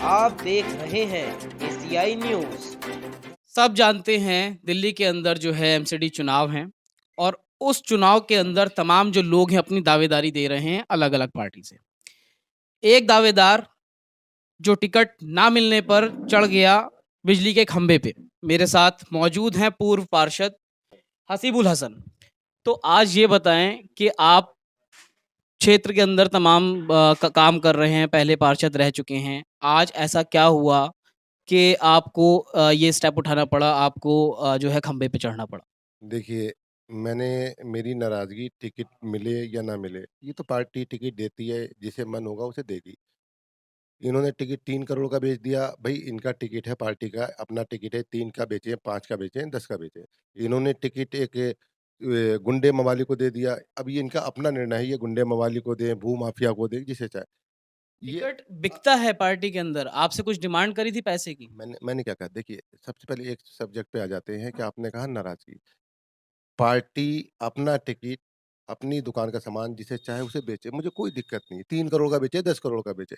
आप देख रहे हैं एशियाई न्यूज। सब जानते हैं दिल्ली के अंदर जो है एमसीडी चुनाव हैं और उस चुनाव के अंदर तमाम जो लोग हैं अपनी दावेदारी दे रहे हैं अलग-अलग पार्टी से। एक दावेदार जो टिकट ना मिलने पर चढ़ गया बिजली के खंभे पे। मेरे साथ मौजूद हैं पूर्व पार्षद हसीबुल हसन। तो आज ये बताएं कि आप क्षेत्र के अंदर तमाम काम कर रहे हैं, पहले पार्षद रह चुके हैं। आज ऐसा क्या हुआ कि आपको ये स्टेप उठाना पड़ा, आपको जो है खंभे पे चढ़ना पड़ा? देखिए, मैंने मेरी नाराज़गी टिकट मिले या ना मिले, ये तो पार्टी टिकट देती है, जिसे मन होगा उसे देगी। इन्होंने टिकट 3 करोड़ का बेच दिया, भई इनका टिकट है पार्टी का, अपना टिकट है 3 का बेचें, 5 का बेचें, 10 का बेचें। इन्होंने टिकट एक गुंडे मवाली को दे दिया, अब ये इनका अपना निर्णय है, ये गुंडे मवाली को दें, भू-माफिया को दें, जिसे चाहे। ये टिकट बिकता है पार्टी के अंदर, आपसे कुछ डिमांड करी थी पैसे की? मैंने क्या कहा, देखिए, सबसे पहले एक सब्जेक्ट पे आ जाते हैं कि आपने कहा नाराज़गी। पार्टी अपना टिकट, अपनी दुकान का सामान जिसे चाहे उसे बेचे, मुझे कोई दिक्कत नहीं है। 3 करोड़ का बेचे, 10 करोड़ का बेचे।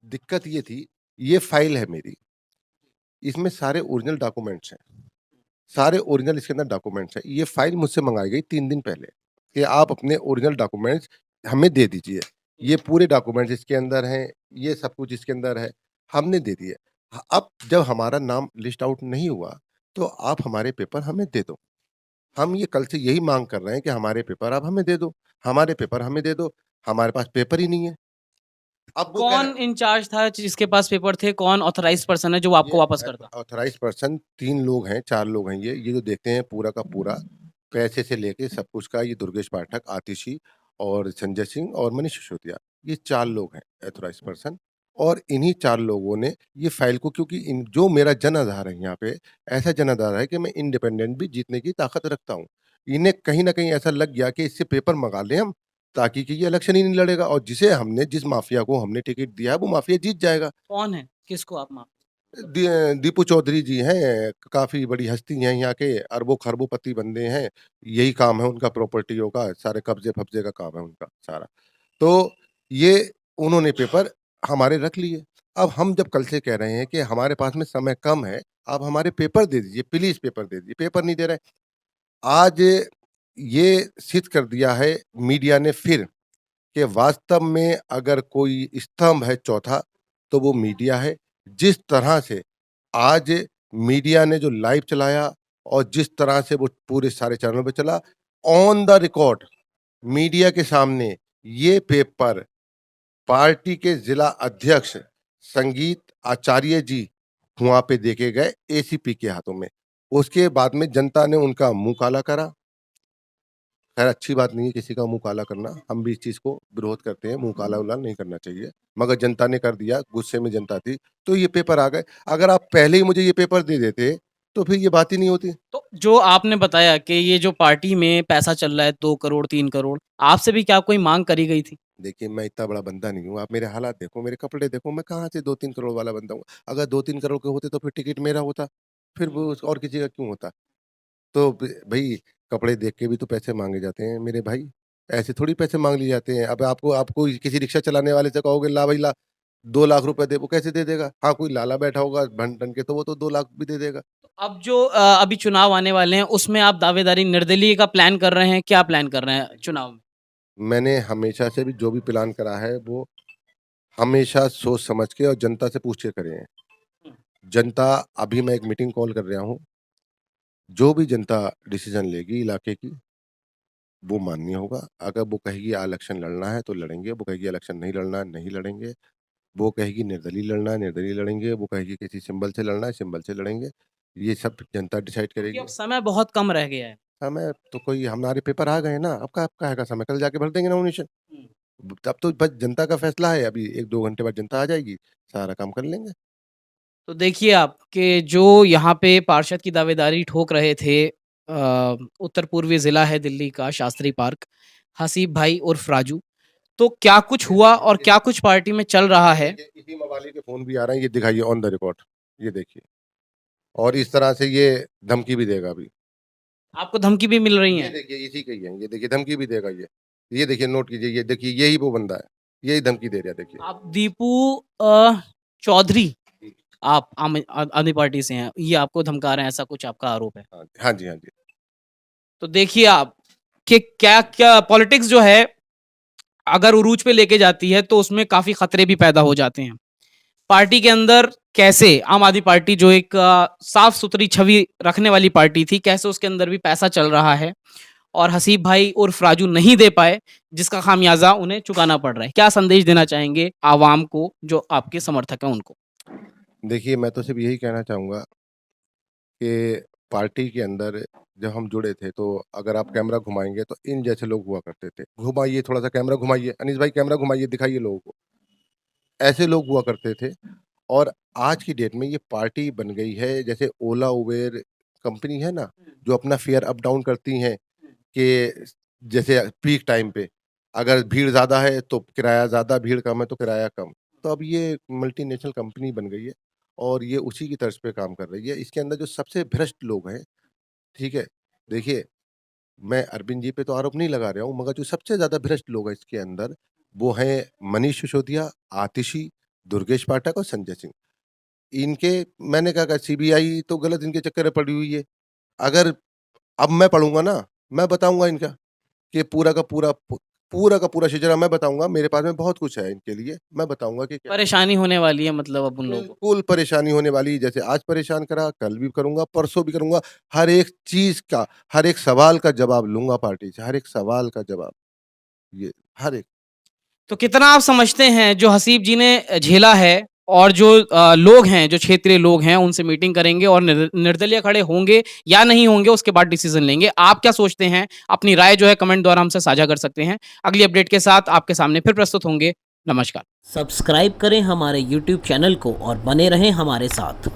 दिक्कत ये थी, ये फ़ाइल है मेरी, इसमें सारे ओरिजिनल डॉक्यूमेंट्स हैं। सारे ओरिजिनल इसके अंदर डॉक्यूमेंट्स हैं। ये फ़ाइल मुझसे मँगाई गई 3 दिन पहले कि आप अपने ओरिजिनल डॉक्यूमेंट्स हमें दे दीजिए। ये पूरे डॉक्यूमेंट्स इसके अंदर हैं, ये सब कुछ इसके अंदर है, हमने दे दिए। अब जब हमारा नाम लिस्ट आउट नहीं हुआ, तो आप हमारे पेपर हमें दे दो। हम ये कल से यही माँग कर रहे हैं कि हमारे पेपर आप हमें दे दो, हमारे पेपर हमें दे दो, हमारे पास पेपर ही नहीं है। अब वो कह रहे कौन इंचार्ज था जिसके पास पेपर थे? कौन ऑथराइज़्ड पर्सन है जो आपको ये वापस करता? ऑथराइज़्ड पर्सन 3 लोग हैं, 4 लोग हैं ये जो देखते हैं पूरा का पूरा, पैसे से लेके सब कुछ का, ये दुर्गेश पाठक, आतिशी और संजय सिंह और मनीष सिसोदिया, ये 4 लोग हैं ऑथराइज़्ड पर्सन। और इन्हीं 4 लोगों ने ये फ़ाइल को, क्योंकि इन जो मेरा जन आधार है यहाँ पे, ऐसा जन आधार है कि मैं इंडिपेंडेंट भी जीतने की ताकत रखता हूँ। इन्हें कहीं न कहीं ऐसा लग गया कि इससे पेपर मँगा लें हम, ताकि कि ये इलेक्शन ही नहीं लड़ेगा और जिस माफ़िया को हमने टिकट दिया है, वो माफ़िया जीत जाएगा। कौन है? किसको आप माफ दी दीपू चौधरी जी हैं, काफ़ी बड़ी हस्ती हैं यहाँ के, अरबों-खरबों-पति बंदे हैं, यही काम है उनका प्रॉपर्टियों का, सारे कब्ज़े-फब्ज़े का काम है उनका सारा। तो ये उन्होंने पेपर हमारे रख लिए। अब हम जब कल से कह रहे हैं कि हमारे पास में समय कम है, आप हमारे पेपर दे दीजिए, प्लीज़ पेपर दे दीजिए, पेपर नहीं दे रहे। आज ये सिद्ध कर दिया है मीडिया ने फिर कि वास्तव में अगर कोई स्तंभ है चौथा, तो वो मीडिया है। जिस तरह से आज मीडिया ने जो लाइव चलाया और जिस तरह से वो पूरे सारे चैनलों पे चला, ऑन द रिकॉर्ड मीडिया के सामने ये पेपर पार्टी के जिला अध्यक्ष संगीत आचार्य जी वहाँ पे देके गए एसीपी के हाथों में। उसके बाद में जनता ने उनका मुँह काला करा। खैर अच्छी बात नहीं है किसी का मुँह काला करना, हम भी इस चीज़ को विरोध करते हैं, मुँह काला-वाला नहीं करना चाहिए। मगर जनता ने कर दिया, गुस्से में जनता थी, तो ये पेपर आ गए। अगर आप पहले ही मुझे ये पेपर दे देते, तो फिर ये बात ही नहीं होती। तो जो आपने बताया कि ये जो पार्टी में पैसा चल रहा है 2 करोड़ 3 करोड़, आपसे भी क्या कोई माँग करी गई थी? देखिए, मैं इतना बड़ा बंदा नहीं हूँ, आप मेरे हालात देखो, मेरे कपड़े देखो, मैं कहाँ से 2-3 करोड़ वाला बंदा हूँ। अगर 2-3 करोड़ के होते तो फिर टिकट मेरा होता, फिर वो और किसी का क्यों होता? तो ब भई कपड़े देख के भी तो पैसे माँगे जाते हैं मेरे भाई, ऐसे थोड़ी पैसे माँग लिए जाते हैं। अब आपको आपको किसी रिक्शा चलाने वाले से कहोगे ला भई ला 2 लाख रुपए दे, वो कैसे दे देगा? हाँ, कोई लाला बैठा होगा भन-ठन के तो वो तो 2 लाख भी दे देगा। अब जो अभी चुनाव आने वाले हैं उसमें आप दावेदारी निर्दलीय का प्लान कर रहे हैं, क्या प्लान कर रहे हैं चुनाव में? मैंने हमेशा से भी जो भी प्लान करा है वो हमेशा सोच समझ के और जनता से पूछ के करे हैं। हुँ। जनता अभी मैं एक मीटिंग कॉल कर रहा हूँ, जो भी जनता डिसीज़न लेगी इलाके की वो माननीय होगा। अगर वो कहेगी इलेक्शन लड़ना है तो लड़ेंगे, वो कहेगी इलेक्शन नहीं लड़ना है, नहीं लड़ेंगे। वो कहेगी निर्दलीय लड़ना है, निर्दलीय लड़ेंगे, वो कहेगी किसी सिंबल से लड़ना है, सिंबल से लड़ेंगे। ये सब जनता डिसाइड क्योंकि अब करेगी। समय बहुत कम रह गया है। समय तो कोई हमारे पेपर आ गए हैं ना, अब काहे का समय, कल जाके भर देंगे नॉमिनेशन। हुँ। तब तो बस जनता का फैसला है, अभी 1-2 घंटे बाद जनता आ जाएगी, सारा काम कर लेंगे। तो देखिए आप कि जो यहाँ पे पार्षद की दावेदारी ठोक रहे थे उत्तर पूर्वी ज़िला है दिल्ली का शास्त्री पार्क, हसीब भाई उर्फ राजू। तो क्या कुछ ये हुआ देखिए, और ये क्या कुछ पार्टी में चल रहा ये है? देखिए इसी मवाली के फ़ोन भी आ रहे हैं, ये दिखाइए ऑन द रिकॉर्ड, ये देखिए। और इस तरह से ये धमकी भी देगा अभी। आपको धमकी भी मिल रही ये हैं? देखिए इसी का ही है, ये देखिए धमकी भी देगा ये। ये देखिए नोट कीजिए, ये देखिए यही वो बंदा है, यही धमकी दे रहा है देखिए। आप दीपू चौधरी आप आम आदमी पार्टी से हैं, ये आपको धमका रहे हैं, ऐसा कुछ आपका आरोप है। हाँ, हाँ जी, हाँ जी। तो देखिए आप कि क्या पॉलिटिक्स जो है अगर उरूज पे लेके जाती है तो उसमें काफ़ी खतरे भी पैदा हो जाते हैं। पार्टी के अंदर कैसे आम आदमी पार्टी जो एक साफ-सुथरी छवि रखने वाली पार्टी थी, कैसे उसके अंदर भी पैसा चल रहा है और हसीब भाई उर्फ राजू नहीं दे पाए, जिसका खामियाज़ा उन्हें चुकाना पड़ रहा है। क्या संदेश देना चाहेंगे आवाम को जो आपके समर्थक हैं उनको? देखिए, मैं तो सिर्फ़ यही कहना चाहूँगा कि पार्टी के अंदर जब हम जुड़े थे, तो अगर आप कैमरा घुमाएँगे तो इन जैसे लोग हुआ करते थे। घुमाइए थोड़ा-सा कैमरा घुमाइए, अनीस भाई कैमरा घुमाइए, दिखाइए लोगों को। ऐसे लोग हुआ करते थे और आज की डेट में ये पार्टी बन गई है जैसे ओला, उबेर कंपनी है ना, जो अपना फेयर अप डाउन करती हैं कि जैसे पीक टाइम पे अगर भीड़ ज़्यादा है तो किराया ज़्यादा, भीड़ कम है तो किराया कम। तो अब ये मल्टीनेशनल कंपनी बन गई है और ये उसी की तर्ज पे काम कर रही है। इसके अंदर जो सबसे भ्रष्ट लोग हैं, ठीक है? देखिए, मैं अरविंद जी पे तो आरोप नहीं लगा रहा हूँ, मगर जो सबसे ज़्यादा भ्रष्ट लोग हैं इसके अंदर, वो हैं मनीष सिसोदिया, आतिशी, दुर्गेश पाठक और संजय सिंह। इनके मैंने कहा सीबीआई तो गलत इनके चक्कर में पड़ी हुई है। अगर अब मैं पढ़ूँगा ना, मैं बताऊँगा इनका कि पूरा का पूरा शिजरा मैं बताऊँगा, मेरे पास में बहुत कुछ है इनके लिए, मैं बताऊँगा कि क्या परेशानी होने वाली है मतलब अब उन लोगों को। बिल्कुल परेशानी होने वाली है, जैसे आज परेशान करा, कल भी करूँगा, परसों भी करूँगा, हर एक चीज़ का, हर एक सवाल का जवाब लूँगा पार्टी से, हर एक सवाल का जवाब, ये हर एक। तो कितना आप समझते हैं जो हसीब जी ने झेला है और जो लोग हैं, जो क्षेत्रीय लोग हैं, उनसे मीटिंग करेंगे और निर्दलीय खड़े होंगे या नहीं होंगे, उसके बाद डिसीजन लेंगे। आप क्या सोचते हैं? अपनी राय जो है कमेंट द्वारा हमसे साझा कर सकते हैं। अगली अपडेट के साथ आपके सामने फिर प्रस्तुत होंगे। नमस्कार। सब्सक्राइब करें हमारे YouTube चैनल को और बने रहें हमारे साथ।